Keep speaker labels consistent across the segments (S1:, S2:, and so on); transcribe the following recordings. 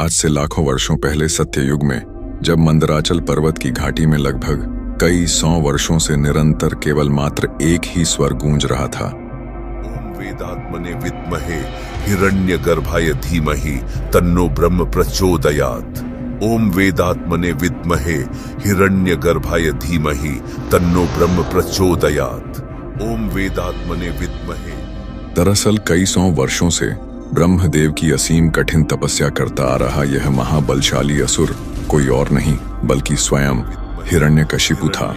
S1: आज से लाखों वर्षों पहले सत्ययुग में, जब मंदराचल पर्वत की घाटी में लगभग कई 100 वर्षों से निरंतर केवल मात्र एक ही स्वर गूंज रहा था।
S2: ओम वेदात्मने विद्महे हिरण्यगर्भाय धीमहि तन्नो ब्रह्म प्रचोदयात्। ओम वेदात्मने विद्महे हिरण्यगर्भाय धीमहि तन्नो ब्रह्म प्रचोदयात्। ओम वेदात्मने विद्महे।
S1: दरअसल कई 100 वर्षों से ब्रह्मदेव की असीम कठिन तपस्या करता आ रहा यह महाबलशाली असुर कोई और नहीं बल्कि स्वयं हिरण्यकशिपु था।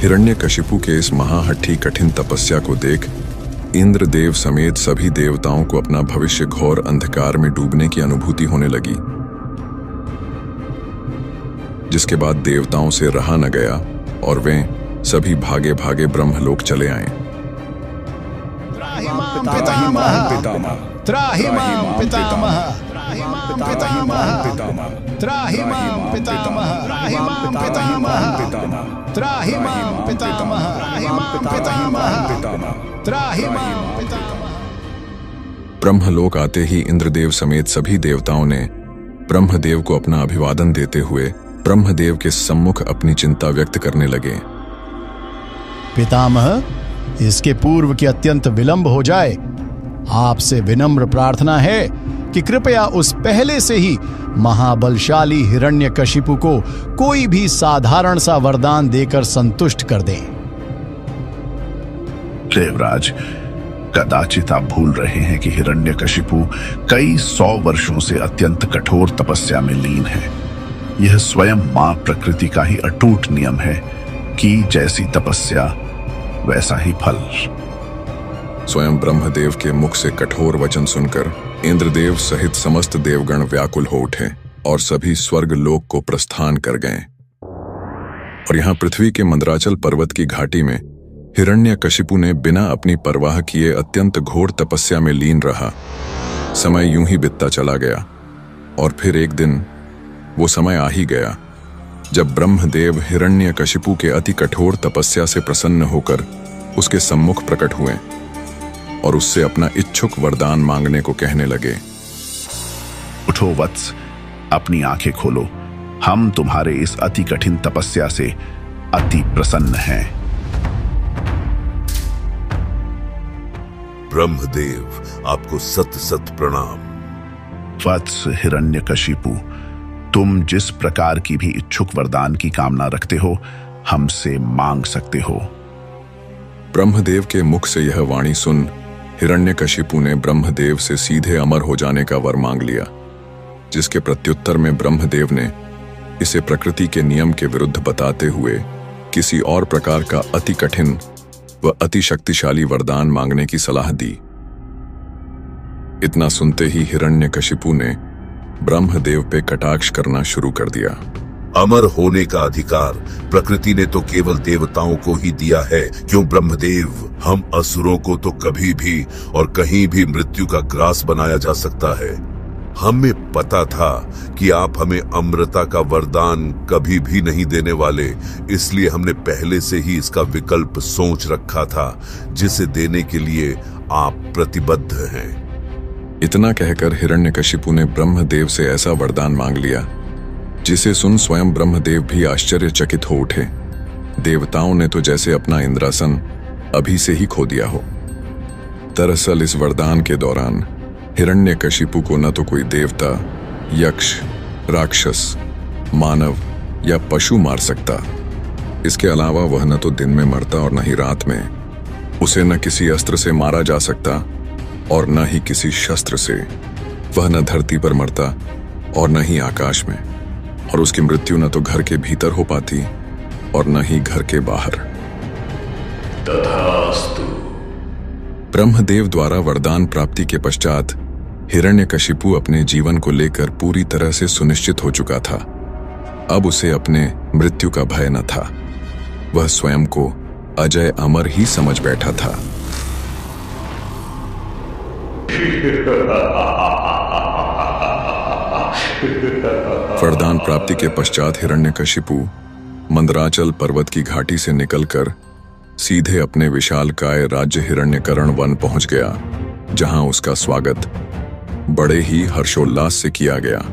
S1: हिरण्यकशिपु के इस महाहट्ठी कठिन तपस्या को देख इंद्रदेव समेत सभी देवताओं को अपना भविष्य घोर अंधकार में डूबने की अनुभूति होने लगी, जिसके बाद देवताओं से रहा न गया और वे सभी भागे भागे ब्रह्मलोक चले आए। ब्रह्मलोक आते ही इंद्रदेव समेत सभी देवताओं ने ब्रह्मदेव को अपना अभिवादन देते हुए ब्रह्मदेव के सम्मुख अपनी चिंता व्यक्त करने लगे।
S3: पितामह, इसके पूर्व कि अत्यंत विलंब हो जाए, आपसे विनम्र प्रार्थना है कि कृपया उस पहले से ही महाबलशाली हिरण्यकशिपु को कोई भी साधारण सा वरदान देकर संतुष्ट कर दें।
S4: देवराज, कदाचित आप भूल रहे हैं कि हिरण्यकशिपु कई 100 वर्षों से अत्यंत कठोर तपस्या में लीन है। यह स्वयं मां प्रकृति का ही अटूट नियम है कि जैसी तपस्या वैसा ही फल।
S1: स्वयं ब्रह्मदेव के मुख से कठोर वचन सुनकर इंद्रदेव सहित समस्त देवगण व्याकुल हो उठे और सभी स्वर्ग लोक को प्रस्थान कर गए। और यहाँ पृथ्वी के मंदराचल पर्वत की घाटी में हिरण्यकशिपु ने बिना अपनी परवाह किए अत्यंत घोर तपस्या में लीन रहा। समय यूं ही बीतता चला गया और फिर एक दिन वो समय आ ही गया जब ब्रह्मदेव हिरण्यकशिपु के अति कठोर तपस्या से प्रसन्न होकर उसके सम्मुख प्रकट हुए और उससे अपना इच्छुक वरदान मांगने को कहने लगे।
S4: उठो वत्स, अपनी आंखें खोलो। हम तुम्हारे इस अति कठिन तपस्या से अति प्रसन्न हैं।
S2: ब्रह्मदेव, आपको सत सत प्रणाम।
S4: वत्स हिरण्यकशिपु, तुम जिस प्रकार की भी इच्छुक वरदान की कामना रखते हो, हमसे मांग सकते हो।
S1: ब्रह्मदेव के मुख से यह वाणी सुन हिरण्यकशिपु ने ब्रह्मदेव से सीधे अमर हो जाने का वर मांग लिया, जिसके प्रत्युत्तर में ब्रह्मदेव ने इसे प्रकृति के नियम के विरुद्ध बताते हुए किसी और प्रकार का अति कठिन व अति शक्तिशाली वरदान मांगने की सलाह दी। इतना सुनते ही हिरण्यकशिपु ने ब्रह्मदेव पे कटाक्ष करना शुरू कर दिया।
S2: अमर होने का अधिकार प्रकृति ने तो केवल देवताओं को ही दिया है, क्यों ब्रह्मदेव? हम असुरों को तो कभी भी और कहीं भी मृत्यु का ग्रास बनाया जा सकता है। हमें पता था कि आप हमें अमरता का वरदान कभी भी नहीं देने वाले, इसलिए हमने पहले से ही इसका विकल्प सोच रखा था, जिसे देने के लिए आप प्रतिबद्ध हैं।
S1: इतना कहकर हिरण्यकशिपु ने ब्रह्मदेव से ऐसा वरदान मांग लिया जिसे सुन स्वयं ब्रह्मदेव भी आश्चर्यचकित हो उठे। देवताओं ने तो जैसे अपना इंद्रासन अभी से ही खो दिया हो। दरअसल इस वरदान के दौरान हिरण्यकशिपु को न तो कोई देवता, यक्ष, राक्षस, मानव या पशु मार सकता। इसके अलावा वह न तो दिन में मरता और न ही रात में। उसे न किसी अस्त्र से मारा जा सकता और न ही किसी शस्त्र से। वह न धरती पर मरता और न ही आकाश में, और उसकी मृत्यु न तो घर के भीतर हो पाती और न ही घर के बाहर।
S5: तथास्तु।
S1: ब्रह्मदेव द्वारा वरदान प्राप्ति के पश्चात हिरण्यकशिपु अपने जीवन को लेकर पूरी तरह से सुनिश्चित हो चुका था। अब उसे अपने मृत्यु का भय न था। वह स्वयं को अजय अमर ही समझ बैठा था। वरदान प्राप्ति के पश्चात हिरण्यकशिपु मंदराचल पर्वत की घाटी से निकलकर सीधे अपने विशालकाय राज्य हिरण्यकर्ण वन पहुंच गया, जहां उसका स्वागत बड़े ही हर्षोल्लास से किया गया।